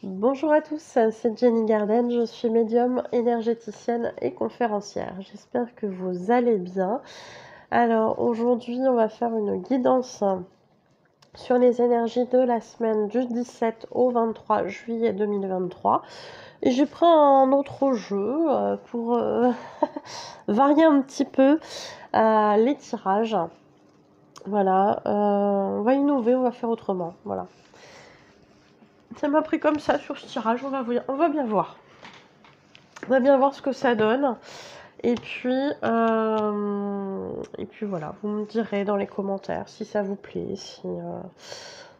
Bonjour à tous, c'est Jenny Garden, je suis médium, énergéticienne et conférencière. J'espère que vous allez bien. Alors aujourd'hui, on va faire une guidance sur les énergies de la semaine du 17 au 23 juillet 2023. Et j'ai pris un autre jeu pour varier un petit peu les tirages. Voilà, on va innover, on va faire autrement. Voilà. Ça m'a pris comme ça sur ce tirage, on va bien voir. On va bien voir ce que ça donne. Et puis voilà, vous me direz dans les commentaires si ça vous plaît,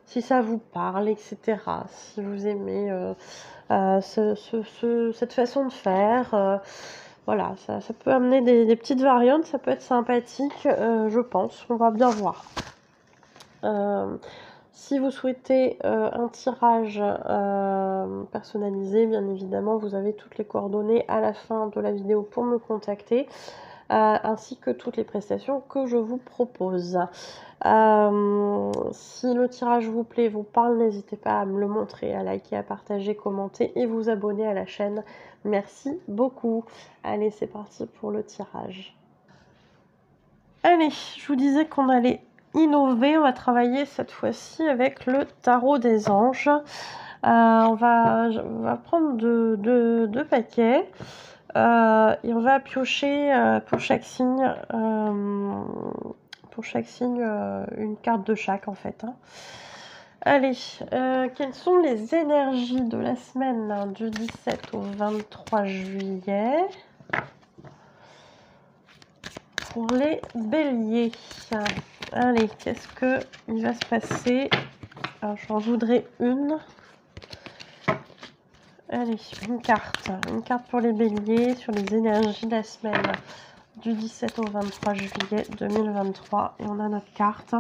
si ça vous parle, etc. Si vous aimez cette façon de faire. Voilà, ça peut amener des petites variantes, ça peut être sympathique, je pense. On va bien voir. Si vous souhaitez un tirage personnalisé, bien évidemment, vous avez toutes les coordonnées à la fin de la vidéo pour me contacter, ainsi que toutes les prestations que je vous propose. Si le tirage vous plaît, vous parle, n'hésitez pas à me le montrer, à liker, à partager, commenter et vous abonner à la chaîne. Merci beaucoup. Allez, c'est parti pour le tirage. Allez, je vous disais qu'on allait innover, on va travailler cette fois-ci avec le tarot des anges. On va prendre deux paquets et on va piocher pour chaque signe une carte de chaque en fait. Allez, quelles sont les énergies de la semaine du 17 au 23 juillet pour les béliers? Allez, qu'est-ce qu'il va se passer? Alors, j'en voudrais une. Allez, une carte pour les béliers sur les énergies de la semaine du 17 au 23 juillet 2023. Et on a notre carte.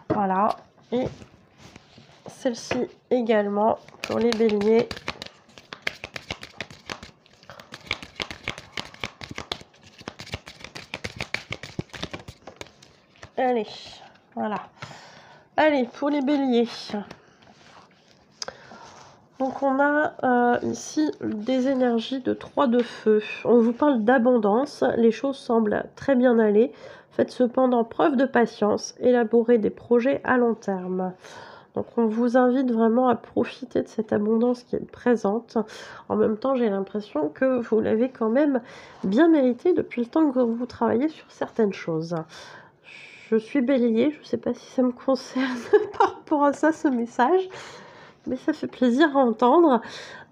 Voilà. Et celle-ci également pour les béliers. Allez, voilà. Allez, pour les béliers. Donc on a ici des énergies de 3 de feu. On vous parle d'abondance, les choses semblent très bien aller. Faites cependant preuve de patience, élaborez des projets à long terme. Donc on vous invite vraiment à profiter de cette abondance qui est présente. En même temps, j'ai l'impression que vous l'avez quand même bien mérité depuis le temps que vous travaillez sur certaines choses. Je suis bélier, je ne sais pas si ça me concerne par rapport à ça, ce message. Mais ça fait plaisir à entendre,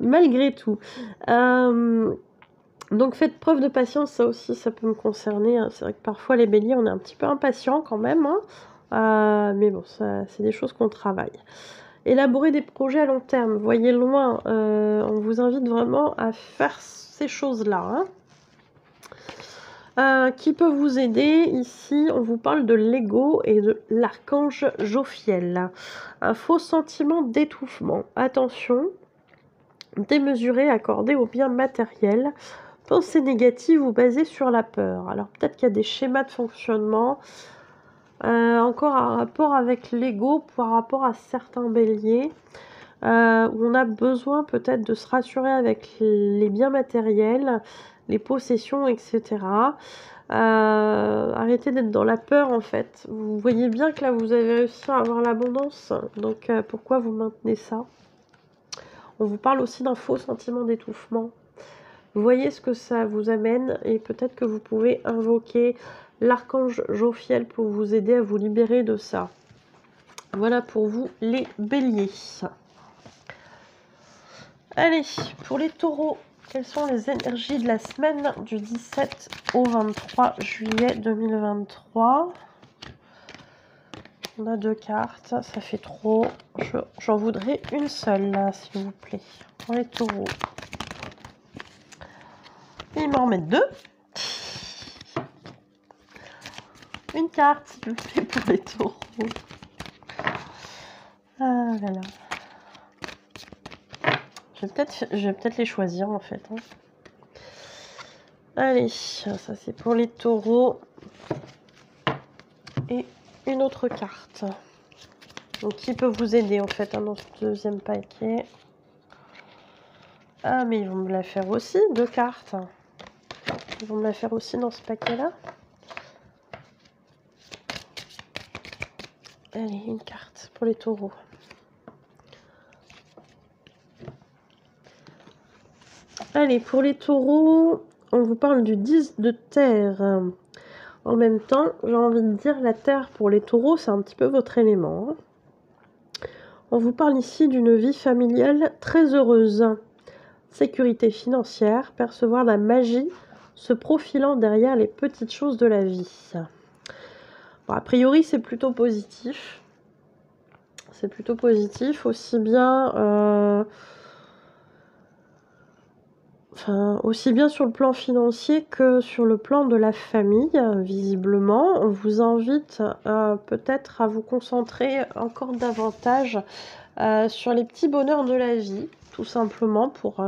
malgré tout. Donc faites preuve de patience, ça aussi, ça peut me concerner. Hein. C'est vrai que parfois, les béliers, on est un petit peu impatients quand même. Hein. Mais bon, c'est des choses qu'on travaille. Élaborer des projets à long terme, voyez loin. On vous invite vraiment à faire ces choses-là. Hein. Qui peut vous aider? Ici, on vous parle de l'ego et de l'archange Jophiel. Un faux sentiment d'étouffement. Attention, démesuré accordé aux biens matériels. Pensée négative ou basée sur la peur. Alors peut-être qu'il y a des schémas de fonctionnement. Encore un rapport avec l'ego par rapport à certains béliers. Où on a besoin peut-être de se rassurer avec les biens matériels, les possessions, etc. Arrêtez d'être dans la peur en fait. Vous voyez bien que là vous avez réussi à avoir l'abondance, donc pourquoi vous maintenez ça? On vous parle aussi d'un faux sentiment d'étouffement. Vous voyez ce que ça vous amène et peut-être que vous pouvez invoquer l'archange Jophiel pour vous aider à vous libérer de ça. Voilà pour vous les béliers. Allez, pour les taureaux, quelles sont les énergies de la semaine du 17 au 23 juillet 2023? On a 2 cartes, ça fait trop. J'en voudrais une seule, là, s'il vous plaît. Pour les taureaux. Et il m'en remet 2. Une carte, s'il vous plaît, pour les taureaux. Ah là là. Je vais peut-être les choisir, en fait. Hein. Allez, ça c'est pour les taureaux. Et une autre carte. Donc qui peut vous aider en fait hein, dans ce deuxième paquet. Ah, mais ils vont me la faire aussi, 2 cartes. Ils vont me la faire aussi dans ce paquet-là. Allez, une carte pour les taureaux. Allez, pour les taureaux, on vous parle du 10 de terre. En même temps, j'ai envie de dire, la terre pour les taureaux, c'est un petit peu votre élément. On vous parle ici d'une vie familiale très heureuse. Sécurité financière, percevoir la magie se profilant derrière les petites choses de la vie. Bon, a priori, c'est plutôt positif. C'est plutôt positif, aussi bien... aussi bien sur le plan financier que sur le plan de la famille, visiblement. On vous invite peut-être à vous concentrer encore davantage sur les petits bonheurs de la vie, tout simplement pour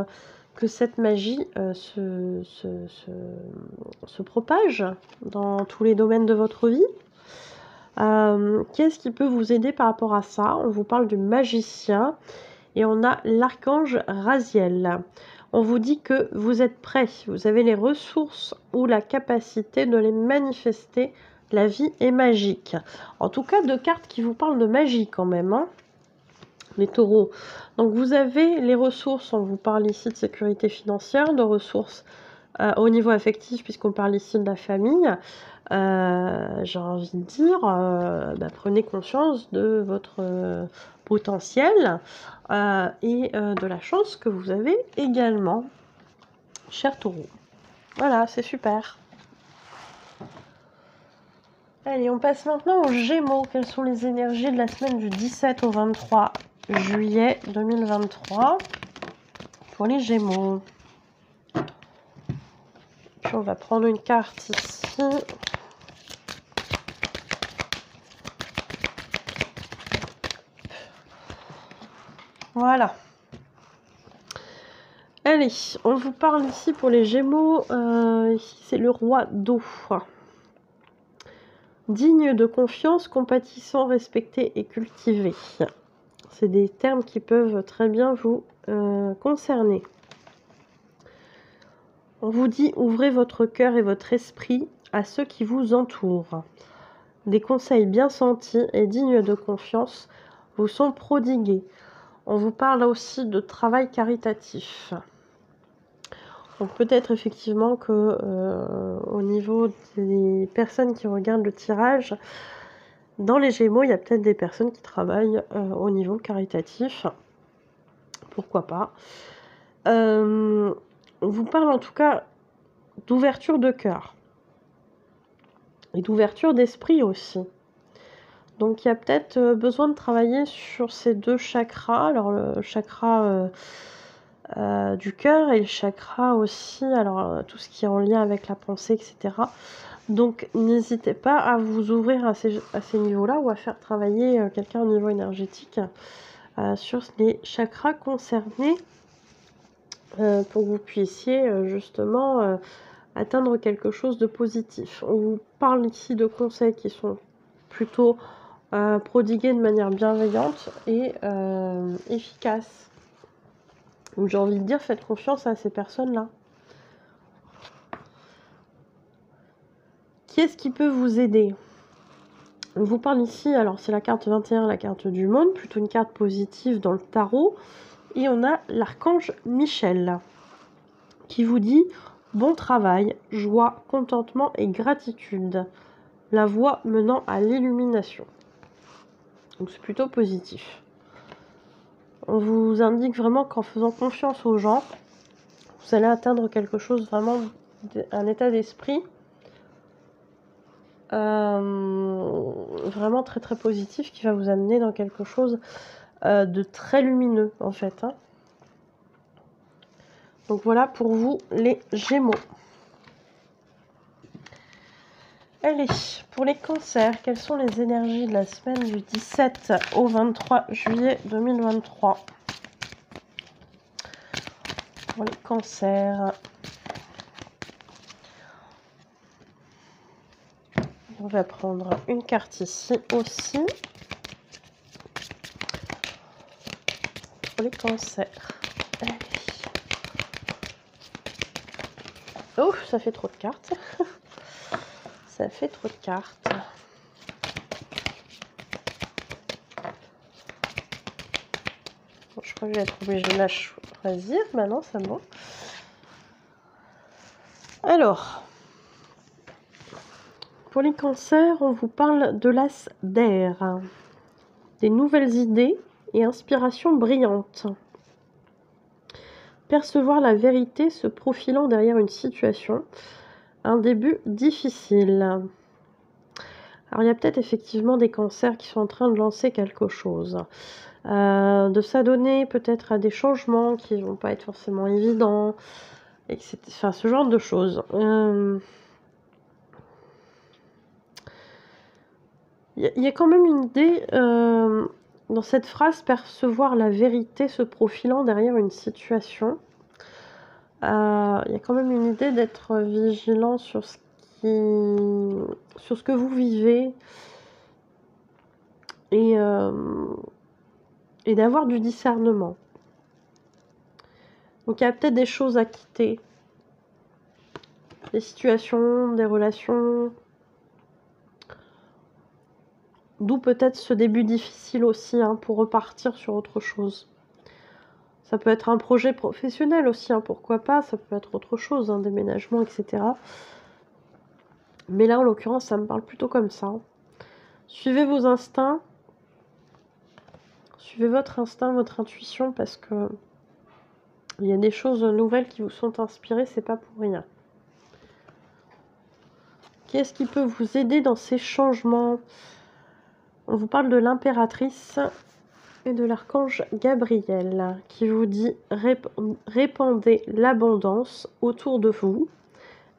que cette magie se propage dans tous les domaines de votre vie. Qu'est-ce qui peut vous aider par rapport à ça? On vous parle du magicien et on a l'archange Raziel. On vous dit que vous êtes prêts, vous avez les ressources ou la capacité de les manifester. La vie est magique. En tout cas, 2 cartes qui vous parlent de magie quand même, hein, les taureaux. Donc vous avez les ressources, on vous parle ici de sécurité financière, de ressources au niveau affectif, puisqu'on parle ici de la famille. J'ai envie de dire, prenez conscience de votre potentiel et de la chance que vous avez également, cher taureau. Voilà, c'est super. Allez, on passe maintenant aux Gémeaux. Quelles sont les énergies de la semaine du 17 au 23 juillet 2023 pour les Gémeaux? Puis on va prendre une carte ici. Voilà. Allez, on vous parle ici pour les Gémeaux. Ici, c'est le roi d'eau. Digne de confiance, compatissant, respecté et cultivé. C'est des termes qui peuvent très bien vous concerner. On vous dit, ouvrez votre cœur et votre esprit à ceux qui vous entourent. Des conseils bien sentis et dignes de confiance vous sont prodigués. On vous parle aussi de travail caritatif. Donc peut-être effectivement que au niveau des personnes qui regardent le tirage, dans les Gémeaux, il y a peut-être des personnes qui travaillent au niveau caritatif. Pourquoi pas. On vous parle en tout cas d'ouverture de cœur. Et d'ouverture d'esprit aussi. Donc il y a peut-être besoin de travailler sur ces 2 chakras. Alors le chakra du cœur et le chakra aussi, alors tout ce qui est en lien avec la pensée, etc. Donc n'hésitez pas à vous ouvrir à ces niveaux-là ou à faire travailler quelqu'un au niveau énergétique sur les chakras concernés pour que vous puissiez justement atteindre quelque chose de positif. On vous parle ici de conseils qui sont plutôt prodigués de manière bienveillante et efficace. Donc j'ai envie de dire, faites confiance à ces personnes-là. Qui est-ce qui peut vous aider? On vous parle ici, alors c'est la carte 21, la carte du monde, plutôt une carte positive dans le tarot. Et on a l'archange Michel qui vous dit bon travail, joie, contentement et gratitude. La voie menant à l'illumination. Donc c'est plutôt positif. On vous indique vraiment qu'en faisant confiance aux gens, vous allez atteindre quelque chose vraiment, un état d'esprit vraiment très très positif qui va vous amener dans quelque chose de très lumineux en fait. Hein. Donc voilà pour vous les Gémeaux. Allez, pour les cancers, quelles sont les énergies de la semaine du 17 au 23 juillet 2023 pour les cancers? On va prendre une carte ici aussi pour les cancers. Allez. Oh, ça fait trop de cartes. Ça fait trop de cartes. Bon, je crois que je vais être obligée de la choisir. Maintenant, c'est bon. Alors, pour les cancers, on vous parle de l'as d'air. Des nouvelles idées et inspirations brillantes. Percevoir la vérité se profilant derrière une situation. Un début difficile. Alors il y a peut-être effectivement des cancers qui sont en train de lancer quelque chose. De s'adonner peut-être à des changements qui ne vont pas être forcément évidents. Etc. Enfin, ce genre de choses. Il y a quand même une idée dans cette phrase, percevoir la vérité se profilant derrière une situation. Il y a quand même une idée d'être vigilant sur ce que vous vivez et d'avoir du discernement. Donc il y a peut-être des choses à quitter, des situations, des relations, d'où peut-être ce début difficile aussi pour repartir sur autre chose. Ça peut être un projet professionnel aussi, pourquoi pas, ça peut être autre chose, un déménagement, etc. Mais là, en l'occurrence, ça me parle plutôt comme ça. Suivez vos instincts, suivez votre instinct, votre intuition, parce que il y a des choses nouvelles qui vous sont inspirées, c'est pas pour rien. Qu'est-ce qui peut vous aider dans ces changements? On vous parle de l'impératrice et de l'archange Gabriel qui vous dit répandez l'abondance autour de vous,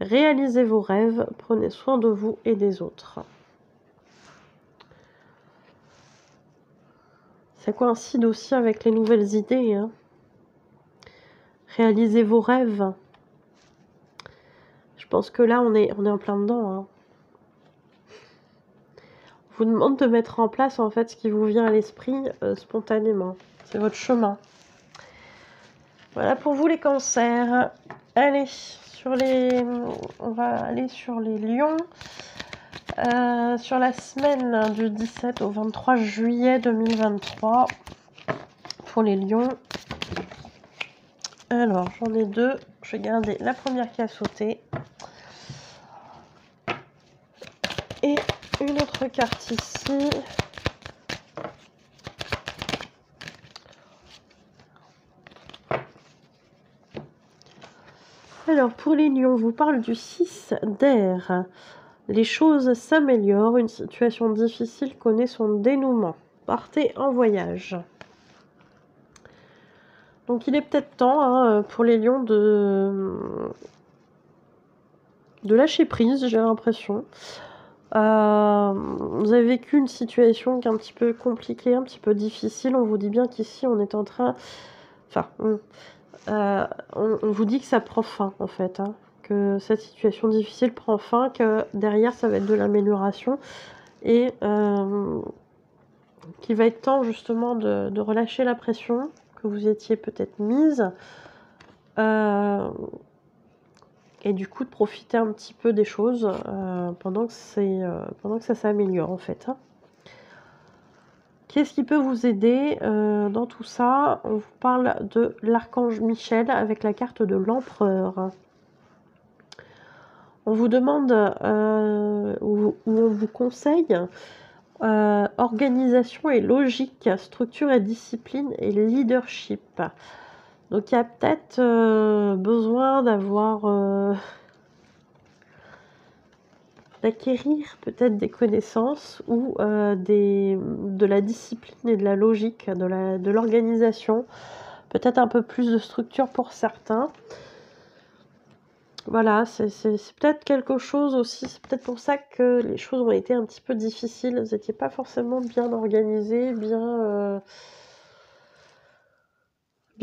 réalisez vos rêves, prenez soin de vous et des autres. Ça coïncide aussi avec les nouvelles idées. Réalisez vos rêves. Je pense que là, on est en plein dedans. On vous demande de mettre en place en fait ce qui vous vient à l'esprit spontanément. C'est votre chemin. Voilà pour vous les cancers. Allez, on va aller sur les lions. Sur la semaine du 17 au 23 juillet 2023 pour les lions. Alors, j'en ai deux. Je vais garder la première qui a sauté. Et une autre carte ici. Alors, pour les lions, on vous parle du 6 d'air. Les choses s'améliorent, une situation difficile connaît son dénouement. Partez en voyage. Donc il est peut-être temps pour les lions de lâcher prise, j'ai l'impression. Vous avez vécu une situation qui est un petit peu compliquée, un petit peu difficile. On vous dit bien qu'ici on est en train... Enfin, on vous dit que ça prend fin en fait. Que cette situation difficile prend fin, que derrière ça va être de l'amélioration. Et qu'il va être temps justement de relâcher la pression que vous étiez peut-être mise. Et du coup de profiter un petit peu des choses pendant que ça s'améliore en fait. Qu'est-ce qui peut vous aider dans tout ça? On vous parle de l'archange Michel avec la carte de l'empereur. On vous demande ou on vous conseille organisation et logique, structure et discipline et leadership. Donc il y a peut-être besoin d'acquérir peut-être des connaissances ou de la discipline et de la logique, de l'organisation, peut-être un peu plus de structure pour certains. Voilà, c'est peut-être quelque chose aussi, c'est peut-être pour ça que les choses ont été un petit peu difficiles, vous n'étiez pas forcément bien organisés, bien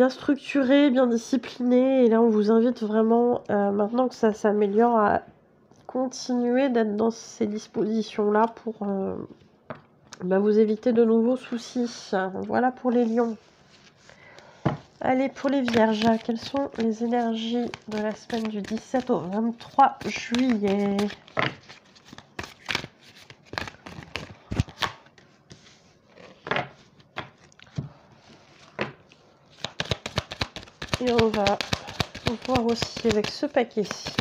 structurés, bien disciplinés, et là on vous invite vraiment, maintenant que ça s'améliore, à continuer d'être dans ces dispositions-là pour vous éviter de nouveaux soucis. Voilà pour les lions. Allez, pour les vierges, quelles sont les énergies de la semaine du 17 au 23 juillet? Et on va voir aussi avec ce paquet-ci.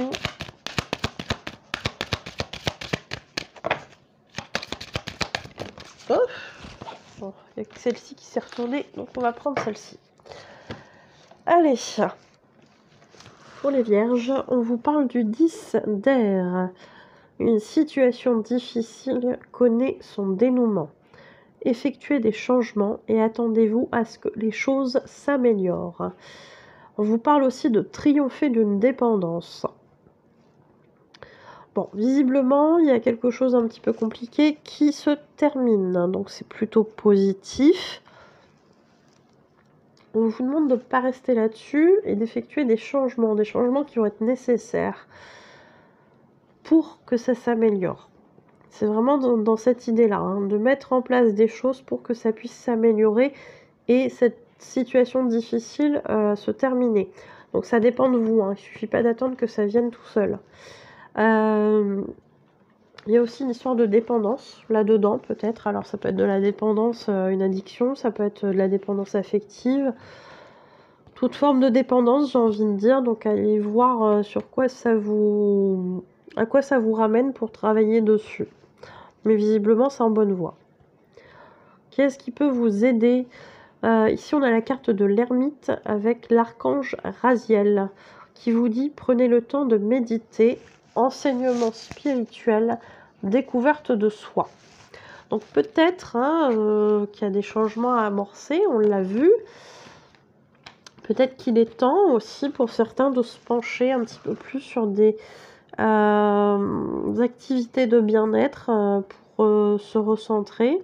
Oh, bon, il n'y a que celle-ci qui s'est retournée, donc on va prendre celle-ci. Allez, pour les vierges, on vous parle du 10 d'air. Une situation difficile connaît son dénouement. Effectuez des changements et attendez-vous à ce que les choses s'améliorent. On vous parle aussi de triompher d'une dépendance. Bon, visiblement, il y a quelque chose un petit peu compliqué qui se termine, donc c'est plutôt positif. On vous demande de ne pas rester là-dessus et d'effectuer des changements qui vont être nécessaires pour que ça s'améliore. C'est vraiment dans cette idée-là, hein, de mettre en place des choses pour que ça puisse s'améliorer et cette situation difficile se terminer. Donc ça dépend de vous, hein, il ne suffit pas d'attendre que ça vienne tout seul. Il y a aussi une histoire de dépendance là-dedans peut-être. Alors ça peut être de la dépendance, une addiction, ça peut être de la dépendance affective. Toute forme de dépendance, j'ai envie de dire. Donc allez voir à quoi ça vous ramène pour travailler dessus. Mais visiblement c'est en bonne voie. Qu'est-ce qui peut vous aider? Ici on a la carte de l'ermite avec l'archange Raziel qui vous dit prenez le temps de méditer, enseignement spirituel, découverte de soi. Donc peut-être qu'il y a des changements à amorcer, on l'a vu. Peut-être qu'il est temps aussi pour certains de se pencher un petit peu plus sur des activités de bien-être pour se recentrer,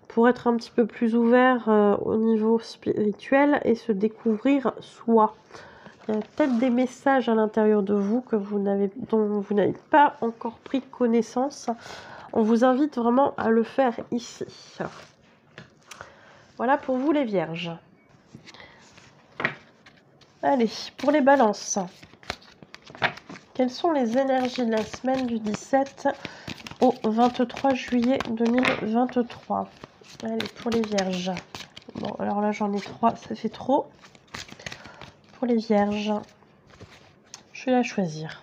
pour être un petit peu plus ouvert au niveau spirituel et se découvrir soi. Il y a peut-être des messages à l'intérieur de vous dont vous n'avez pas encore pris connaissance. On vous invite vraiment à le faire ici. Voilà pour vous les vierges. Allez, pour les balances. Quelles sont les énergies de la semaine du 17 au 23 juillet 2023? Allez, pour les vierges. Bon, alors là, j'en ai 3, ça fait trop. Pour les vierges, je vais la choisir.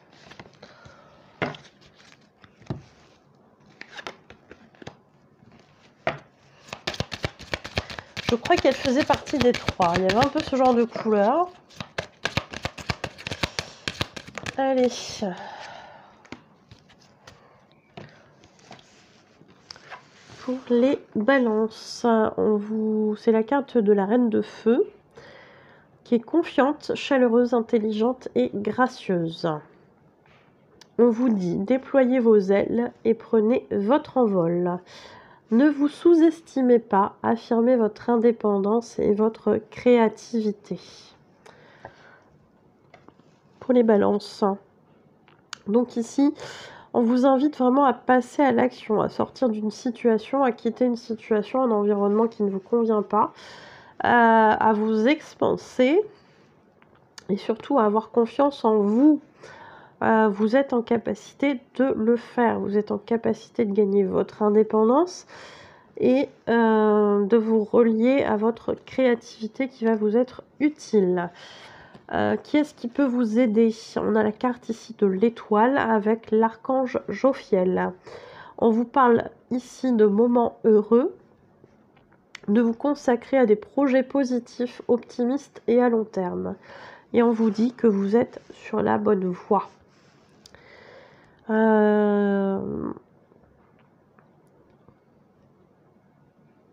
Je crois qu'elle faisait partie des 3. Il y avait un peu ce genre de couleur. Allez. Pour les balances, c'est la carte de la reine de feu qui est confiante, chaleureuse, intelligente et gracieuse. On vous dit déployez vos ailes et prenez votre envol. Ne vous sous-estimez pas, affirmez votre indépendance et votre créativité. Pour les balances. Donc ici, on vous invite vraiment à passer à l'action, à sortir d'une situation, à quitter une situation, un environnement qui ne vous convient pas, à vous expanser et surtout à avoir confiance en vous. Vous êtes en capacité de le faire, vous êtes en capacité de gagner votre indépendance et de vous relier à votre créativité qui va vous être utile. Qui est-ce qui peut vous aider? On a la carte ici de l'étoile avec l'archange Jophiel. On vous parle ici de moments heureux, de vous consacrer à des projets positifs, optimistes et à long terme. Et on vous dit que vous êtes sur la bonne voie.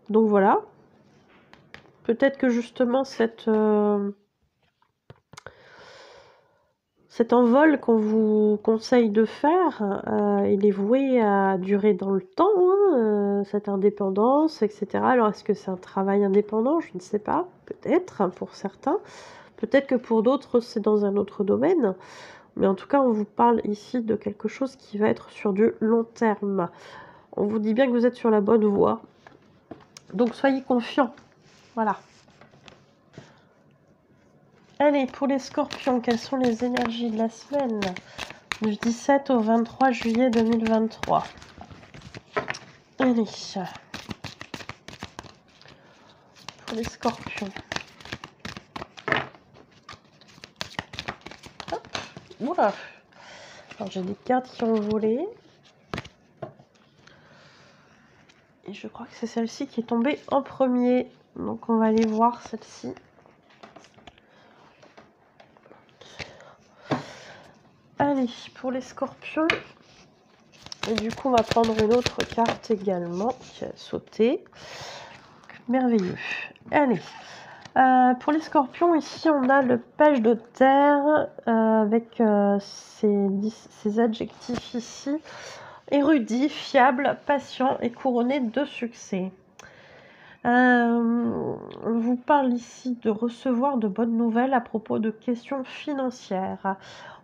Donc voilà. Peut-être que justement cet envol qu'on vous conseille de faire, il est voué à durer dans le temps, cette indépendance, etc. Alors est-ce que c'est un travail indépendant? Je ne sais pas, peut-être pour certains. Peut-être que pour d'autres c'est dans un autre domaine. Mais en tout cas, on vous parle ici de quelque chose qui va être sur du long terme. On vous dit bien que vous êtes sur la bonne voie. Donc soyez confiants. Voilà. Allez, pour les scorpions, quelles sont les énergies de la semaine du 17 au 23 juillet 2023? Allez, pour les scorpions. Hop. Oula. Alors, j'ai des cartes qui ont volé. Et je crois que c'est celle-ci qui est tombée en premier. Donc, on va aller voir celle-ci. Allez, pour les scorpions. Et du coup, on va prendre une autre carte également qui a sauté. Merveilleux. Allez. Pour les scorpions, ici, on a le page de terre avec ces adjectifs ici. Érudit, fiable, patient et couronné de succès. On vous parle ici de recevoir de bonnes nouvelles à propos de questions financières.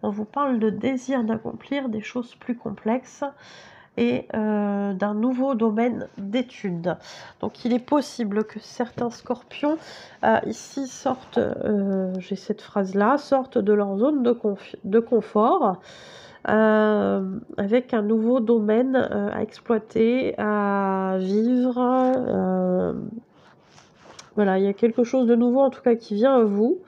On vous parle de désir d'accomplir des choses plus complexes et d'un nouveau domaine d'études. Donc il est possible que certains scorpions ici sortent, j'ai cette phrase-là, sortent de leur zone de confort avec un nouveau domaine à exploiter, à vivre. Voilà, il y a quelque chose de nouveau en tout cas qui vient à vous.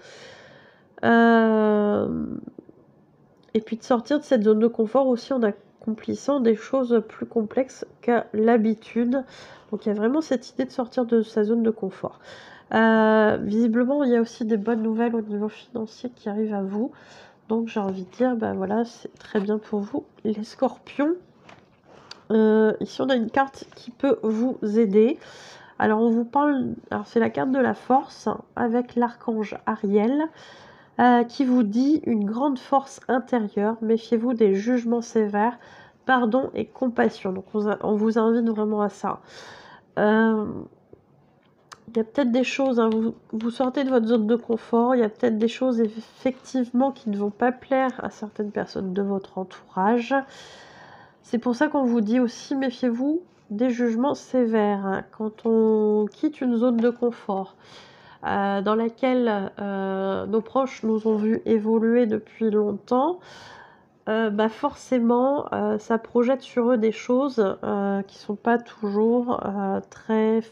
Et puis de sortir de cette zone de confort aussi en accomplissant des choses plus complexes qu'à l'habitude. Donc il y a vraiment cette idée de sortir de sa zone de confort. Visiblement, il y a aussi des bonnes nouvelles au niveau financier qui arrivent à vous. Donc j'ai envie de dire, ben voilà, c'est très bien pour vous, les scorpions. Ici, on a une carte qui peut vous aider. Alors on vous parle, alors c'est la carte de la force avec l'archange Ariel. Qui vous dit une grande force intérieure, méfiez-vous des jugements sévères, pardon et compassion. Donc on vous invite vraiment à ça. Il y a peut-être des choses, hein, vous sortez de votre zone de confort, il y a peut-être des choses effectivement qui ne vont pas plaire à certaines personnes de votre entourage. C'est pour ça qu'on vous dit aussi méfiez-vous des jugements sévères, hein, quand on quitte une zone de confort. Dans laquelle nos proches nous ont vu évoluer depuis longtemps, forcément ça projette sur eux des choses qui sont pas toujours très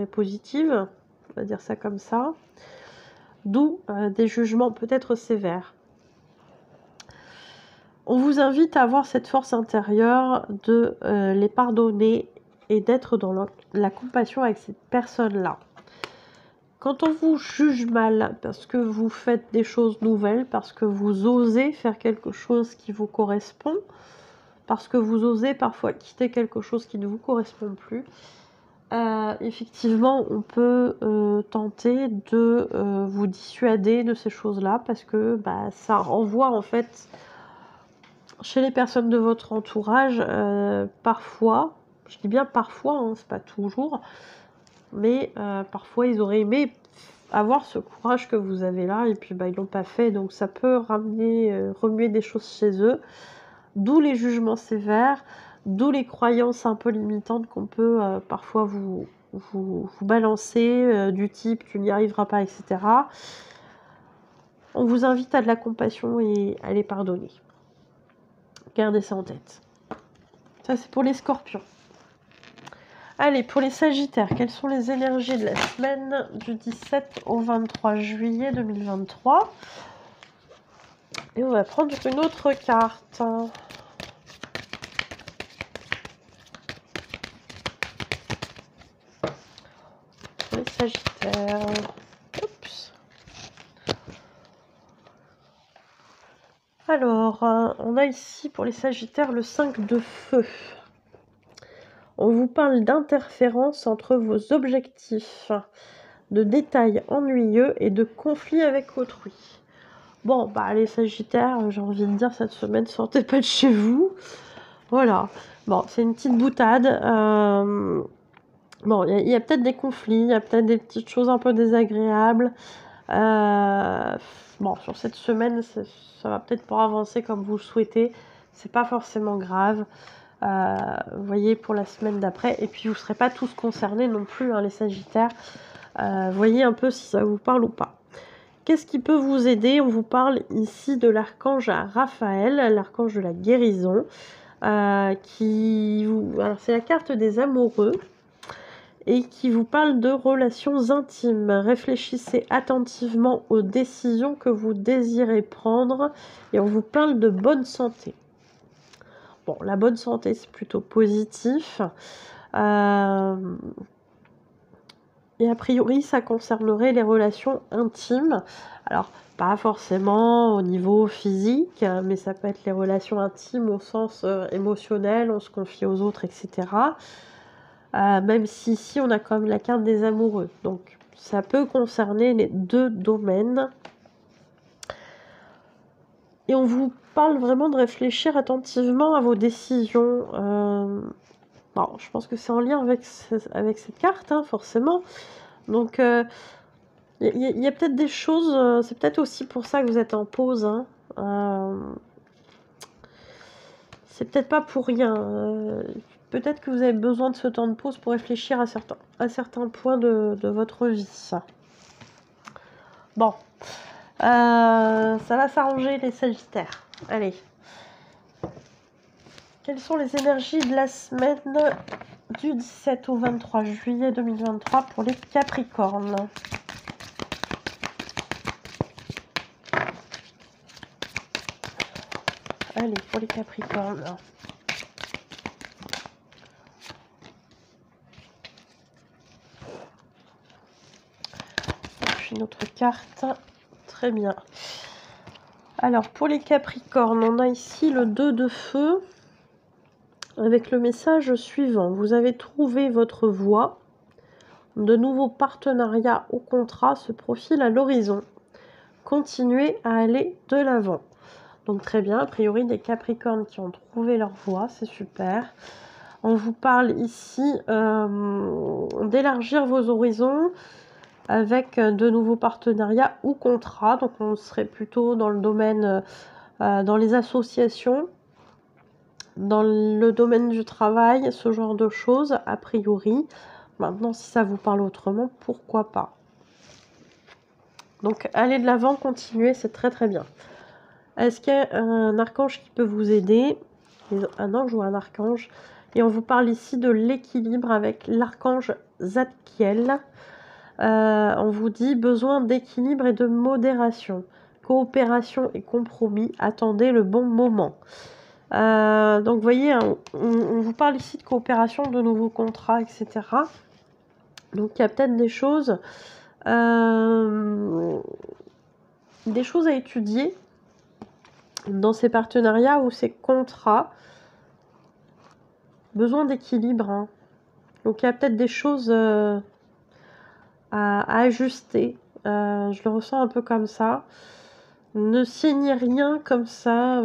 positives, on va dire ça comme ça, d'où des jugements peut-être sévères. On vous invite à avoir cette force intérieure de les pardonner et d'être dans la compassion avec ces personnes-là. Quand on vous juge mal parce que vous faites des choses nouvelles, parce que vous osez faire quelque chose qui vous correspond, parce que vous osez parfois quitter quelque chose qui ne vous correspond plus, effectivement, on peut tenter de vous dissuader de ces choses-là parce que ça renvoie en fait chez les personnes de votre entourage parfois, je dis bien parfois, hein, c'est pas toujours, mais parfois ils auraient aimé avoir ce courage que vous avez là et puis ils l'ont pas fait, donc ça peut remuer des choses chez eux, d'où les jugements sévères, d'où les croyances un peu limitantes qu'on peut parfois vous balancer, du type tu n'y arriveras pas, etc. On vous invite à de la compassion et à les pardonner. Gardez ça en tête. Ça c'est pour les scorpions. Allez, pour les sagittaires, quelles sont les énergies de la semaine du 17 au 23 juillet 2023? Et on va prendre une autre carte. Pour les sagittaires. Oups. Alors, on a ici pour les sagittaires le 5 de feu. On vous parle d'interférence entre vos objectifs, de détails ennuyeux et de conflits avec autrui. Bon, les sagittaires, j'ai envie de dire, cette semaine, sortez pas de chez vous. Voilà. Bon, c'est une petite boutade. Bon, il y a peut-être des conflits, il y a peut-être des petites choses un peu désagréables. Bon, sur cette semaine, ça va peut-être pas avancer comme vous le souhaitez. C'est pas forcément grave. Vous voyez, pour la semaine d'après. Et puis, vous ne serez pas tous concernés non plus, hein, les sagittaires. Voyez un peu si ça vous parle ou pas. Qu'est-ce qui peut vous aider? On vous parle ici de l'archange Raphaël, l'archange de la guérison, alors c'est la carte des amoureux et qui vous parle de relations intimes. Réfléchissez attentivement aux décisions que vous désirez prendre et on vous parle de bonne santé. Bon, la bonne santé, c'est plutôt positif. Et a priori, ça concernerait les relations intimes. Alors, pas forcément au niveau physique, mais ça peut être les relations intimes au sens émotionnel, on se confie aux autres, etc. Même si ici, on a quand même la carte des amoureux. Donc, ça peut concerner les deux domaines. Et on vous parle vraiment de réfléchir attentivement à vos décisions. Bon, je pense que c'est en lien avec cette carte, hein, forcément. Donc, il y a peut-être des choses, c'est peut-être aussi pour ça que vous êtes en pause. Hein. C'est peut-être pas pour rien. Peut-être que vous avez besoin de ce temps de pause pour réfléchir à certains points de votre vie. Bon, ça va s'arranger les Sagittaires. Allez. Quelles sont les énergies de la semaine du 17 au 23 juillet 2023 pour les Capricornes? Allez, pour les Capricornes. Et puis une autre carte. Très bien. Alors, pour les Capricornes, on a ici le 2 de feu avec le message suivant. Vous avez trouvé votre voie. De nouveaux partenariats ou contrats se profilent à l'horizon. Continuez à aller de l'avant. Donc très bien, a priori des Capricornes qui ont trouvé leur voie, c'est super. On vous parle ici d'élargir vos horizons avec de nouveaux partenariats ou contrats. Donc on serait plutôt dans le domaine, dans les associations, dans le domaine du travail, ce genre de choses, a priori. Maintenant, si ça vous parle autrement, pourquoi pas. Donc allez de l'avant, continuez, c'est très très bien. Est-ce qu'il y a un archange qui peut vous aider? Un ange ou un archange? Et on vous parle ici de l'équilibre avec l'archange Zadkiel. On vous dit besoin d'équilibre et de modération. Coopération et compromis. Attendez le bon moment. Donc vous voyez, on vous parle ici de coopération, de nouveaux contrats, etc. Donc il y a peut-être des choses à étudier dans ces partenariats ou ces contrats. Besoin d'équilibre. Hein. Donc il y a peut-être des choses à ajuster. Je le ressens un peu comme ça. Ne signez rien comme ça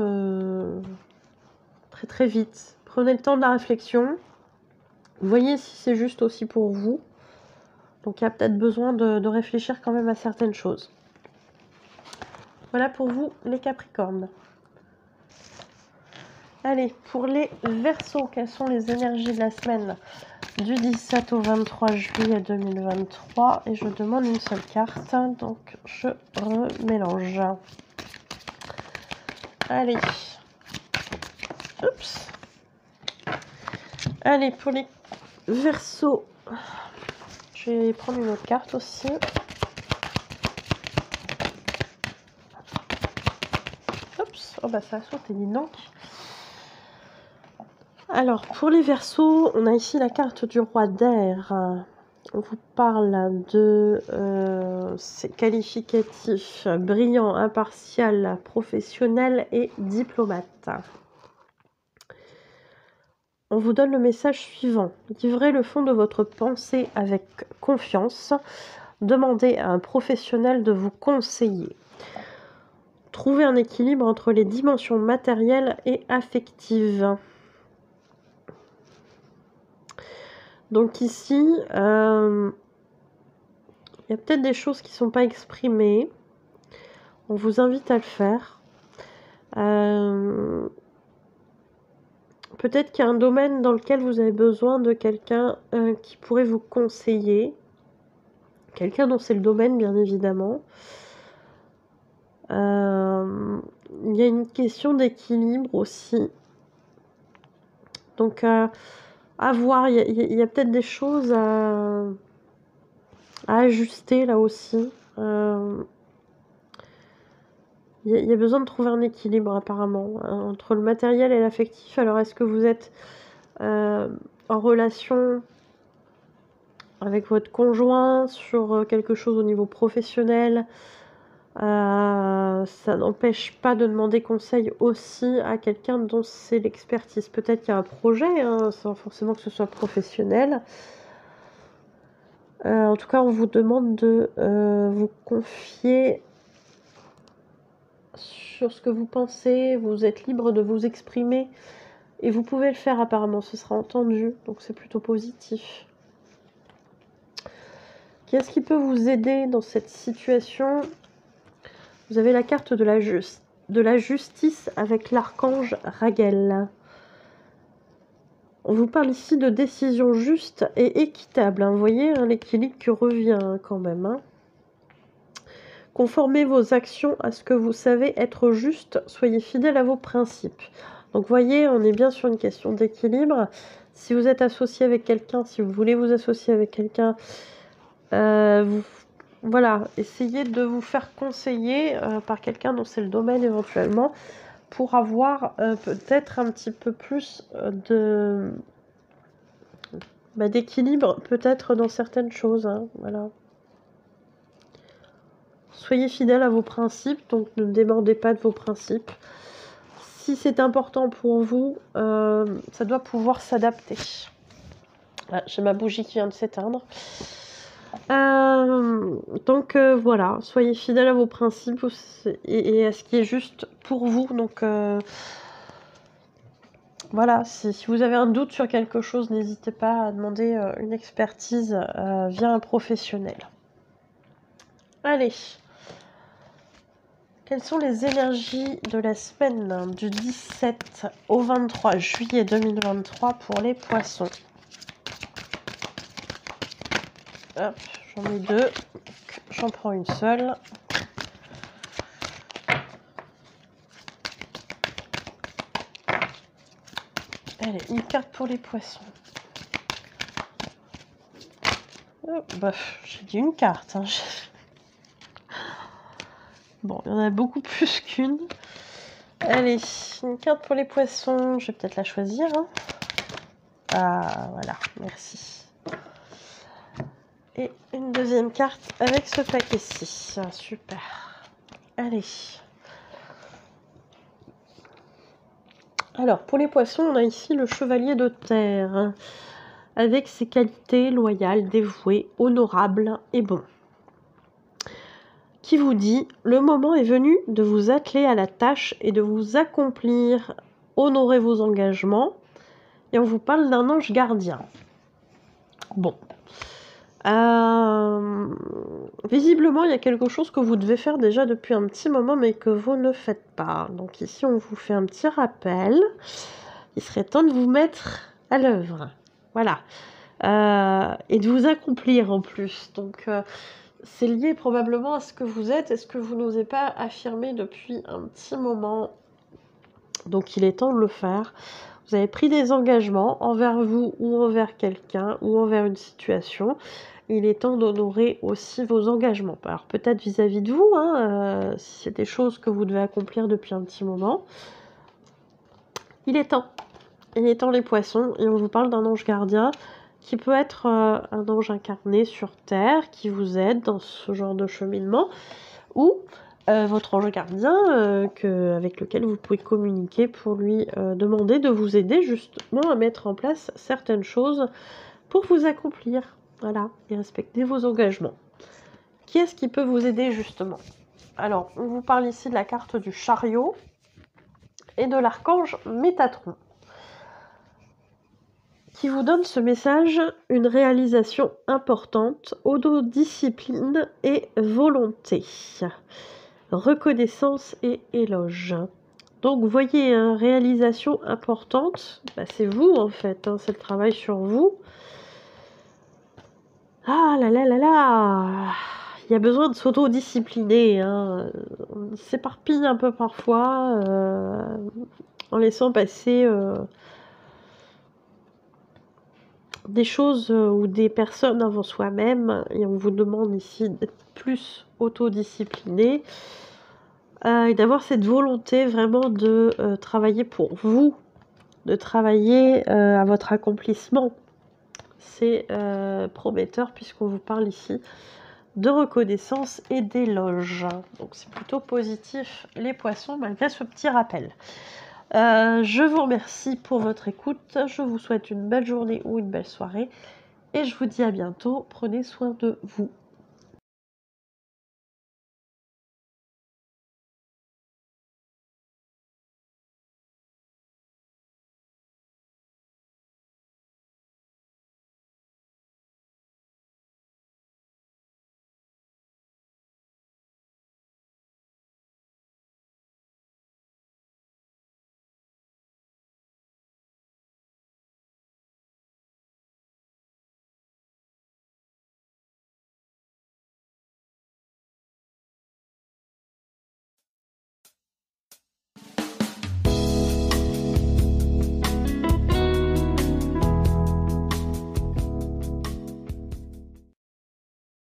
très très vite. Prenez le temps de la réflexion. Voyez si c'est juste aussi pour vous. Donc il y a peut-être besoin de réfléchir quand même à certaines choses. Voilà pour vous les Capricornes. Allez, pour les Verseaux, quelles sont les énergies de la semaine du 17 au 23 juillet 2023? Et je demande une seule carte, donc je remélange. Allez. Oups. Allez, pour les Verseaux, je vais prendre une autre carte aussi. Oups, oh bah ça a sauté, dis donc. Alors, pour les Verseaux, on a ici la carte du roi d'air. On vous parle de ces qualificatifs brillant, impartial, professionnel et diplomate. On vous donne le message suivant. Livrez le fond de votre pensée avec confiance. Demandez à un professionnel de vous conseiller. Trouvez un équilibre entre les dimensions matérielles et affectives. Donc ici, il y a peut-être des choses qui ne sont pas exprimées. On vous invite à le faire. Peut-être qu'il y a un domaine dans lequel vous avez besoin de quelqu'un qui pourrait vous conseiller. quelqu'un dont c'est le domaine, bien évidemment. Il y a une question d'équilibre aussi. Donc, à voir, il y a peut-être des choses à ajuster là aussi. Il y a besoin de trouver un équilibre apparemment entre le matériel et l'affectif. Alors, est-ce que vous êtes en relation avec votre conjoint sur quelque chose au niveau professionnel? Ça n'empêche pas de demander conseil aussi à quelqu'un dont c'est l'expertise. Peut-être qu'il y a un projet, hein, sans forcément que ce soit professionnel. En tout cas, on vous demande de vous confier sur ce que vous pensez. Vous êtes libre de vous exprimer et vous pouvez le faire apparemment, ce sera entendu, donc c'est plutôt positif. Qu'est-ce qui peut vous aider dans cette situation? Vous avez la carte de la justice avec l'archange Raguel. On vous parle ici de décision juste et équitable. Hein. Vous voyez l'équilibre qui revient quand même. Hein. Conformez vos actions à ce que vous savez être juste. Soyez fidèle à vos principes. Donc vous voyez, on est bien sur une question d'équilibre. Si vous êtes associé avec quelqu'un, si vous voulez vous associer avec quelqu'un, voilà, essayez de vous faire conseiller par quelqu'un dont c'est le domaine éventuellement pour avoir peut-être un petit peu plus d'équilibre peut-être dans certaines choses. Hein, voilà. Soyez fidèle à vos principes, donc ne débordez pas de vos principes. Si c'est important pour vous, ça doit pouvoir s'adapter. Ah, j'ai ma bougie qui vient de s'éteindre. Donc voilà, soyez fidèle à vos principes et à ce qui est juste pour vous. Donc voilà, si vous avez un doute sur quelque chose, n'hésitez pas à demander une expertise via un professionnel. Allez, quelles sont les énergies de la semaine du 17 au 23 juillet 2023 pour les poissons? Hop, j'en ai deux, j'en prends une seule. Allez, une carte pour les poissons. Oh, bah, j'ai dit une carte. Hein. Bon, il y en a beaucoup plus qu'une. Allez, une carte pour les poissons. Je vais peut-être la choisir. Hein. Ah, voilà, merci. Et une deuxième carte avec ce paquet-ci. Ah, super. Allez. Alors, pour les poissons, on a ici le chevalier de terre. Hein, avec ses qualités loyales, dévouées, honorables et bon. Qui vous dit « Le moment est venu de vous atteler à la tâche et de vous accomplir, honorer vos engagements. » Et on vous parle d'un ange gardien. Bon. Visiblement, il y a quelque chose que vous devez faire déjà depuis un petit moment, mais que vous ne faites pas. Donc ici, on vous fait un petit rappel. Il serait temps de vous mettre à l'œuvre. Voilà. Et de vous accomplir en plus. Donc... c'est lié probablement à ce que vous êtes et ce que vous n'osez pas affirmer depuis un petit moment. Donc il est temps de le faire. Vous avez pris des engagements envers vous ou envers quelqu'un ou envers une situation. Il est temps d'honorer aussi vos engagements. Alors peut-être vis-à-vis de vous, hein, si c'est des choses que vous devez accomplir depuis un petit moment. Il est temps. Il est temps les poissons et on vous parle d'un ange gardien qui peut être un ange incarné sur Terre, qui vous aide dans ce genre de cheminement, ou votre ange gardien avec lequel vous pouvez communiquer pour lui demander de vous aider justement à mettre en place certaines choses pour vous accomplir, voilà, et respecter vos engagements. Qui est-ce qui peut vous aider justement? Alors, on vous parle ici de la carte du chariot et de l'archange Métatron, qui vous donne ce message, une réalisation importante, autodiscipline et volonté, reconnaissance et éloge. Donc vous voyez, hein, réalisation importante, c'est vous en fait, hein, c'est le travail sur vous. Ah là là là là! Il y a besoin de s'autodiscipliner, hein, on s'éparpille un peu parfois, en laissant passer, des choses, ou des personnes avant soi-même et on vous demande ici d'être plus autodiscipliné, et d'avoir cette volonté vraiment de, travailler pour vous, de travailler, à votre accomplissement. C'est, prometteur puisqu'on vous parle ici de reconnaissance et d'éloge. Donc c'est plutôt positif les poissons malgré ce petit rappel. Je vous remercie pour votre écoute, je vous souhaite une belle journée ou une belle soirée et je vous dis à bientôt. Prenez soin de vous.